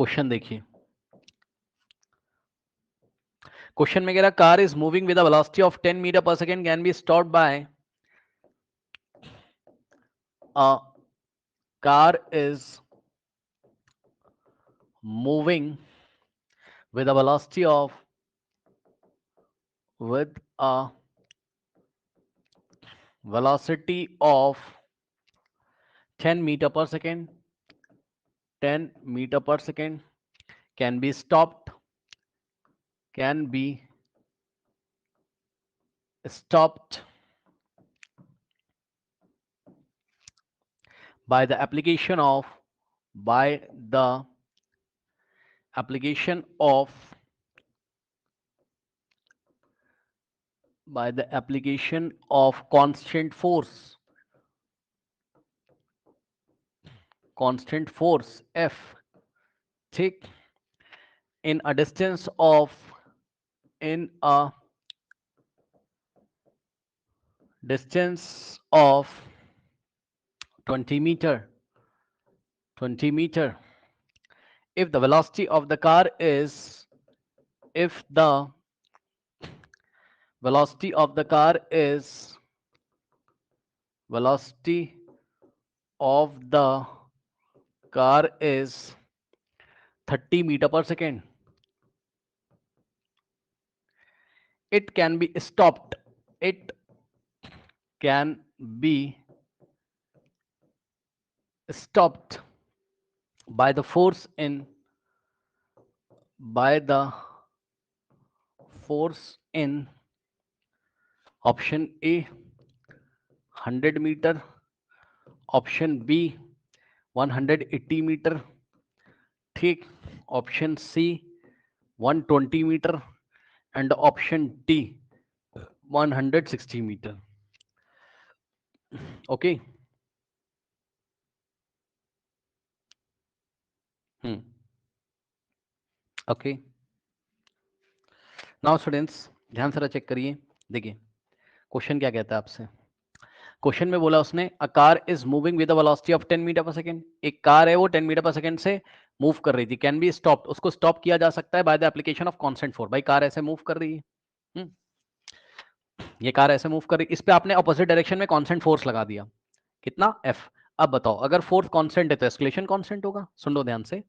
Question देखिए, question में कह रहा car is moving with a velocity of 10 metre per second can be stopped by a car is moving with a velocity of 10 meter per second, 10 meter per second can be stopped by the application of by the application of constant force F, ठीक, in a distance of 20 meter if the velocity of the car is if the velocity of the car is 30 meter per second, it can be stopped by the force in option A 100 meter, option B 180 meter, ठीक, option C 120 meter and option D 160 meter. Okay. Okay, now students ध्यान से check करिए। देखिए question क्या कहता है आपसे। Question में बोला उसने a car is moving with a velocity of 10 metre per second. एक कार है वो 10 मीटर पर सेकंड से मूव कर रही थी, कैन बी स्टॉप्ड, उसको स्टॉप किया जा सकता है by the application of constant force. भाई कार ऐसे मूव कर रही है, ये कार ऐसे मूव कर रही, इस पे आपने ऑपोजिट डायरेक्शन में कांस्टेंट फोर्स लगा दिया, कितना F। अब बताओ अगर फोर्स कांस्टेंट है तो एक्सलेशन कांस्टेंट होगा। सुन लो ध्यान से,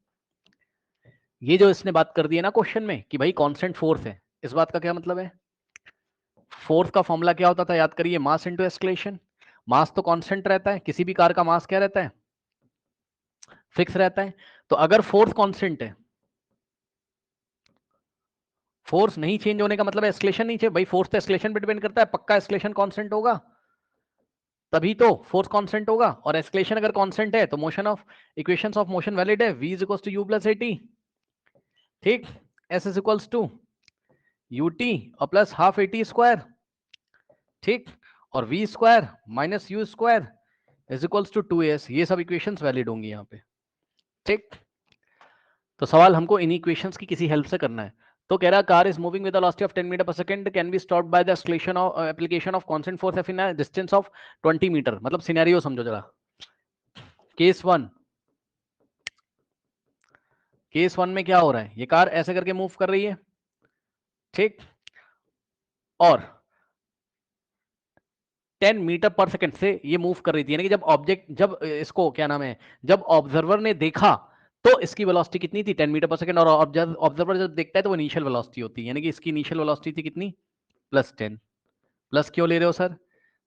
ये जो इसने बात कर दी है ना क्वेश्चन में कि भाई कांस्टेंट फोर्स है, इस बात का क्या मतलब है? फोर्स का फॉर्मूला क्या होता था, याद करिए, मास इनटू एक्सलेशन। मास तो कांस्टेंट रहता है, किसी भी कार का मास क्या रहता है, फिक्स रहता है। तो अगर फोर्स कांस्टेंट है, फोर्स नहीं चेंज होने का मतलब है एक्सलेशन नहीं चेंज। भाई फोर्स तो एक्सलेशन पे डिपेंड करता है, पक्का एक्सलेशन कांस्टेंट होगा तभी तो फोर्स कांस्टेंट होगा। और एक्सलेशन अगर कांस्टेंट है तो motion of equations of motion valid है, v is equals to u plus at, ठीक, s is equals to ut और प्लस हाफ at स्क्वायर, ठीक, और v square minus u square is equals to 2as। ये सब equations valid होंगी यहाँ पे, ठीक। तो सवाल हमको इन इक्वेशंस की किसी हेल्प से करना है। तो कह रहा car is moving with the velocity of 10 metre per second can be stopped by the acceleration of application of constant force F in a distance of 20 meter. मतलब सिनेरियो समझो जरा। केस वन में क्या हो रहा है, ये कार ऐसे करके मूव कर रही है, ठीक, और 10 मीटर पर सेकंड से ये मूव कर रही थी, यानी कि जब इसको क्या नाम है, जब ऑब्जर्वर ने देखा तो इसकी वेलोसिटी कितनी थी, 10 मीटर पर सेकंड। और ऑब्जर्वर जब देखता है तो वो इनिशियल वेलोसिटी होती है, यानी कि इसकी इनिशियल वेलोसिटी थी कितनी, +10। प्लस क्यों ले रहे हो सर?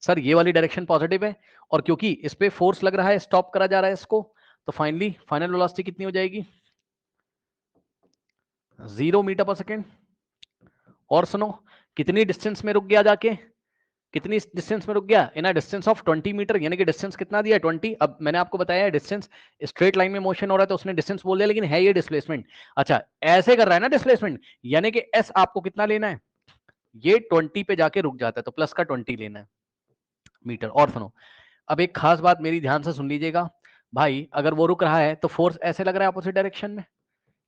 सर ये वाली डायरेक्शन पॉजिटिव है और क्योंकि इस पे फोर्स लग रहा है, स्टॉप करा जा रहा है इसको, तो फाइनल वेलोसिटी कितनी हो जाएगी, 0 मीटर पर सेकंड। और सुनो कितनी डिस्टेंस में रुक गया, जाके कितनी डिस्टेंस में रुक गया, इन डिस्टेंस ऑफ 20 मीटर, यानी कि डिस्टेंस कितना दिया, 20। अब मैंने आपको बताया डिस्टेंस स्ट्रेट लाइन में मोशन हो रहा है तो उसने डिस्टेंस बोल दिया, लेकिन है ये डिस्प्लेसमेंट। अच्छा ऐसे कर रहा है ना डिस्प्लेसमेंट, यानी कि एस आपको कितना लेना है, ये 20 पे जाके रुक जाता है तो प्लस का 20 लेना है मीटर। और सुनो अब एक खास बात मेरी ध्यान से सुन लीजिएगा भाई, अगर वो रुक रहा है तो फोर्स ऐसे लग रहा है अपोजिट डायरेक्शन में,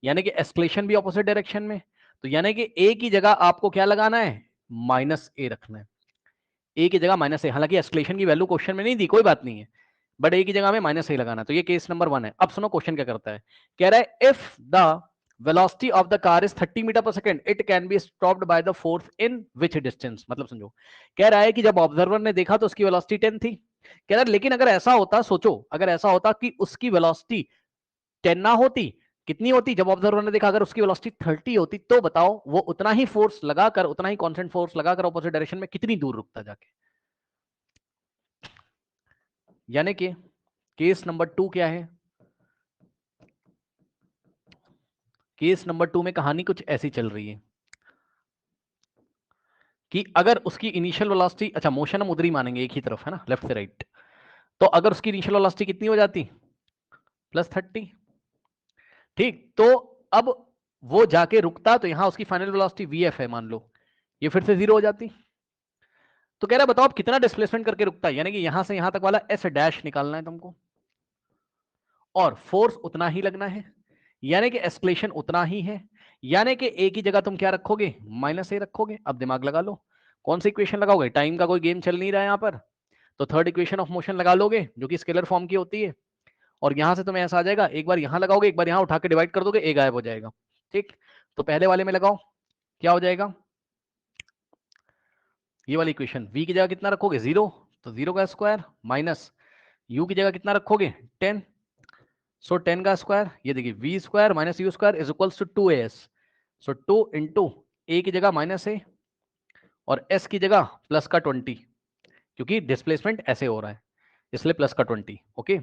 यानी कि एस्केलेशन भी अपोजिट डायरेक्शन में, तो यानी कि ए की जगह आपको क्या लगाना है, -a रखना है, ए की जगह -a। हालांकि एस्केलेशन की वैल्यू क्वेश्चन में नहीं दी, कोई बात नहीं है, बट ए की जगह में माइनस ए लगाना, तो ये केस नंबर 1 है। अब सुनो क्वेश्चन क्या करता है, कह रहा है if the velocity of the car is 30 meter per second it can be stopped by the force in which distance. मतलब समझो, कह रहा है कि जब ऑब्जर्वर ने देखा तो उसकी वेलोसिटी 10 थी, कह रहा है लेकिन अगर ऐसा होता, सोचो अगर ऐसा होता कि उसकी वेलोसिटी 10 ना होती, कितनी होती जब ऑब्जर्वर ने देखा, अगर उसकी वेलोसिटी 30 होती, तो बताओ वो उतना ही फोर्स लगाकर, उतना ही कांस्टेंट फोर्स लगाकर ऑपोजिट डायरेक्शन में कितनी दूर रुकता जाके। यानी कि केस नंबर 2 क्या है, केस नंबर 2 में कहानी कुछ ऐसी चल रही है कि अगर उसकी इनिशियल वेलोसिटी, अच्छा मोशन हम उधर ही मानेंगे एक ही तरफ है ना, लेफ्ट से राइट, तो अगर उसकी इनिशियल वेलोसिटी कितनी हो जाती, +30, ठीक, तो अब वो जाके रुकता, तो यहां उसकी फाइनल वेलोसिटी vf है मान लो, ये फिर से 0 हो जाती। तो कह रहा है बताओ आप कितना डिस्प्लेसमेंट करके रुकता है, यानी कि यहां से यहां तक वाला s डैश निकालना है तुमको, और फोर्स उतना ही लगना है, यानी कि एस्केलेशन उतना ही है, यानी कि ए की जगह तुम क्या रखोगे, -a रखोगे। अब दिमाग लगा लो, कौन सी इक्वेशन लगाओगे, टाइम का कोई गेम चल नहीं रहा है यहां पर, तो थर्ड इक्वेशन ऑफ मोशन लगा लोगे जो कि स्केलर फॉर्म की होती है, और यहां से तुम्हें ऐसा आ जाएगा, एक बार यहां लगाओगे, एक बार यहां उठा के डिवाइड कर दोगे, ए गायब हो जाएगा। ठीक, तो पहले वाले में लगाओ, क्या हो जाएगा, ये वाली इक्वेशन, v की जगह कितना रखोगे 0, तो 0 का स्क्वायर माइनस u की जगह कितना रखोगे 10, सो 10 का स्क्वायर, ये देखिए v square minus u square is equals to 2as, so 2 into a की जगह -a और s की जगह प्लस का 20, क्योंकि डिस्प्लेसमेंट ऐसे हो रहा है इसलिए प्लस का 20। ओके,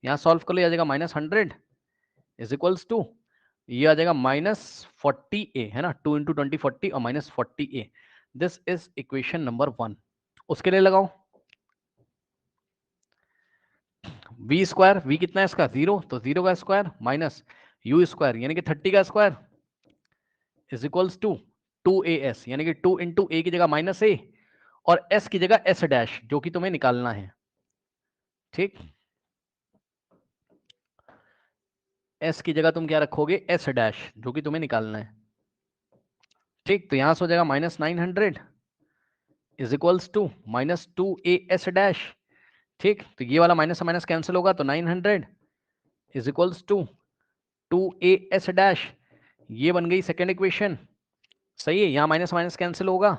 यहाँ सॉल्व कर लो, आ जाएगा -100 इज इक्वल्स टू, ये आ जाएगा -40a है ना, 2 इंटू 20 40 और -40a, this is equation number 1। उसके लिए लगाओ v स्क्वायर, v कितना है इसका 0, तो 0 का स्क्वायर माइनस u स्क्वायर यानी कि 30 का square is equals to 2as, यानी कि 2 इंटू a की जगह -a और s की जगह s डैश जो कि तुम्हें निकालना है। ठीक, s की जगह तुम क्या रखोगे s डैश जो कि तुम्हें निकालना है। ठीक, तो यहां से हो जाएगा -900 is equals to -2as dash. ठीक, तो ये वाला माइनस माइनस कैंसिल होगा, तो 900 is equals to 2as dash, ये बन गई सेकेंड इक्वेशन। सही है, यहाँ माइनस माइनस कैंसिल होगा।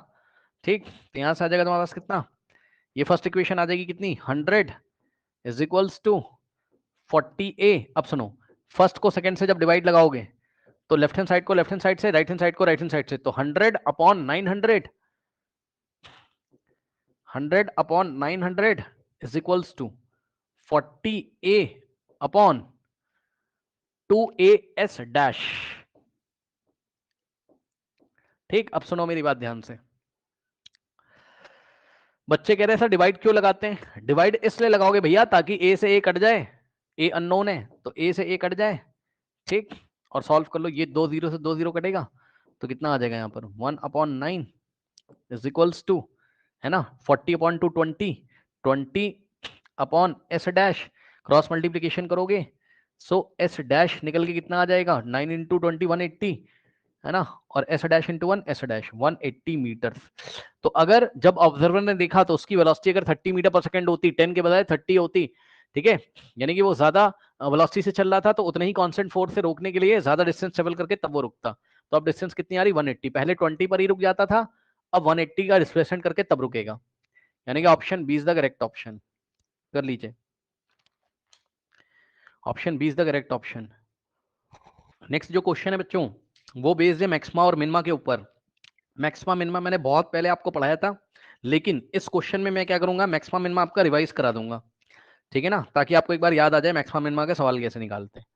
ठीक, तो यहाँ से आ जाएगा तुम्हारे पास कितना, ये फर्स्ट इक्वेशन आ जाएगी कितनी 100 इज इक्वल्स टू 40a। अब सुनो, फर्स्ट को सेकंड से जब डिवाइड लगाओगे तो लेफ्ट हैंड साइड को लेफ्ट हैंड साइड से, राइट हैंड साइड को राइट हैंड साइड से, तो 100 upon 900, 100 upon 900 is equals to 40a upon 2as dash. ठीक, अब सुनो मेरी बात ध्यान से, बच्चे कह रहे हैं सर डिवाइड क्यों लगाते हैं, डिवाइड इसलिए लगाओगे भैया ताकि a से a कट जाए, a अननोन है तो a से a कट जाए। ठीक, और सॉल्व कर लो, ये 2 0 से 2 0 कटेगा, तो कितना आ जाएगा यहाँ पर 1 अपॉन 9 इज इक्वल्स टू, है ना, 40 upon 2 20, 20 upon s dash, cross multiplication करोगे सो s डैश निकल के कितना आ जाएगा 9 इंटू 20 180, है ना, और s dash into 1 s dash 180 metre. तो अगर जब ऑब्जर्वर ने देखा तो उसकी वेलोसिटी अगर 30 मीटर पर सेकंड होती, 10 के बजाय 30 होती, ठीक है, यानी कि वो ज्यादा वेलोसिटी से चल रहा था, तो उतने ही कांस्टेंट फोर्स से रोकने के लिए ज्यादा डिस्टेंस ट्रेवल करके तब वो रुकता। तो अब डिस्टेंस कितनी आ रही 180, पहले 20 पर ही रुक जाता था, अब 180 का डिस्प्लेसमेंट करके तब रुकेगा, यानी कि option B is the correct option. कर लीजिए, option B is the correct option. Next जो क्वेश्चन है बच्चों, वो बेस्ड है मैक्सिमा और मिनिमा के ऊपर। मैक्सिमा मिनिमा मैंने बहुत पहले आपको पढ़ाया था, लेकिन इस क्वेश्चन में मैं क्या करूंगा, मैक्सिमा मिनिमा आपका रिवाइज करा दूंगा, ठीक है ना, ताकि आपको एक बार याद आ जाए मैक्सिमा मिनिमा के सवाल कैसे निकालते हैं।